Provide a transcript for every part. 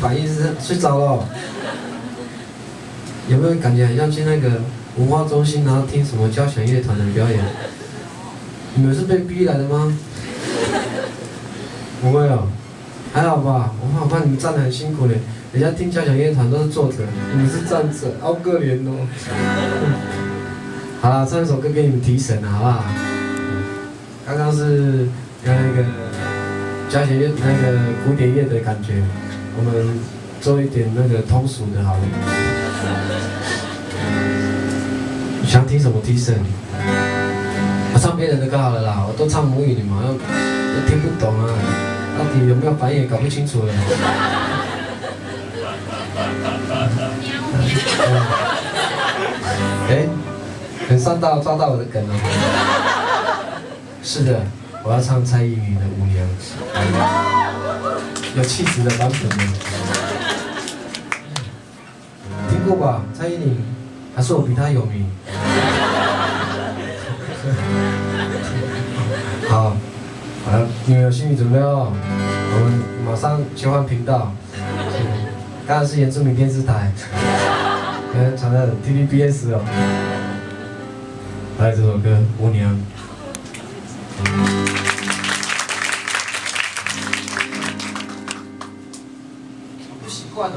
反应是睡着了，有没有感觉很像去那个文化中心，然后听什么交响乐团的表演？你们是被逼来的吗？不会哦，还好吧。我怕你们站得很辛苦嘞，人家听交响乐团都是坐着，你们是站着，好可怜哦。好啦，唱一首歌给你们提神啊，好不好？刚刚是那个交响乐那个古典乐的感觉，我们做一点那个通俗的好了。你想听什么提神？我唱别人的歌好了啦，我都唱母语，你们又听不懂啊，到底有没有反应也搞不清楚了。哎，很抓到我的梗哦。是的，我要唱蔡依林的《舞娘》，有气质的版本呢。听过吧？蔡依林，还是我比她有名。好，你们有心理准备哦，我们马上切换频道。刚才是原住民电视台，传到 TVBS 哦。来这首歌《舞娘》。不习惯哦。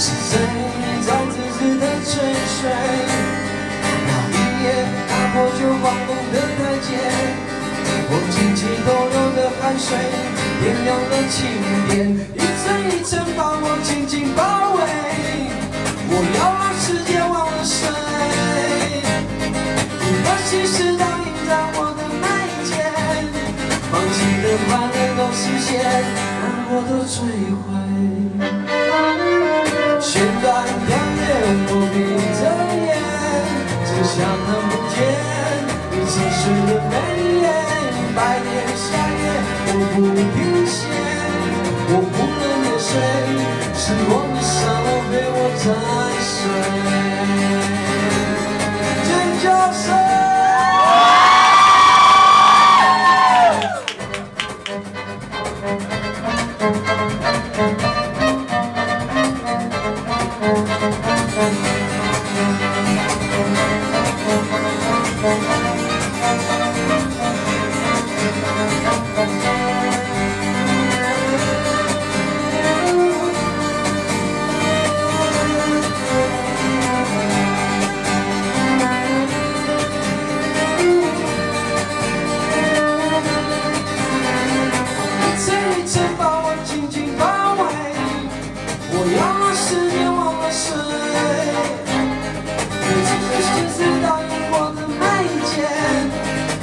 是谁在自私的沉睡？那一夜打破旧荒风的台阶，我轻轻抖落的汗水，点亮了起点，一层一层把我紧紧包围。我要让世界忘了谁，你的心事倒映在我的眉间，放弃的快乐都实现，难过都摧毁。旋转跳跃，我闭着眼，只想看不见你沉睡的眉眼。白天下夜，我不停歇，我不能面睡，时光的沙漏被我踩碎。尖叫声。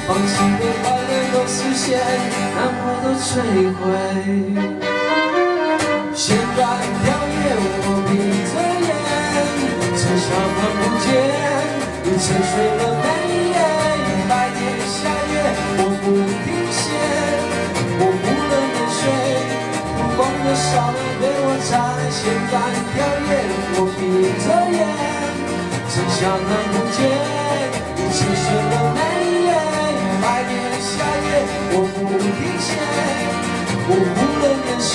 放弃的快乐都实现，难过都摧毁。旋转跳跃，我闭着眼，至少看不见你沉睡了眉眼。白天下夜，我不停歇，我不能面睡，烛光的沙漏被我踩。旋转跳跃，我闭着眼，至少看不见你沉睡了眉眼。白天下夜，我不停歇，我不能面睡，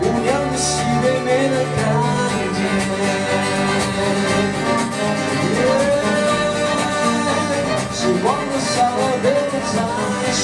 舞娘的喜悲没人看见。时光的沙漏被我踩碎。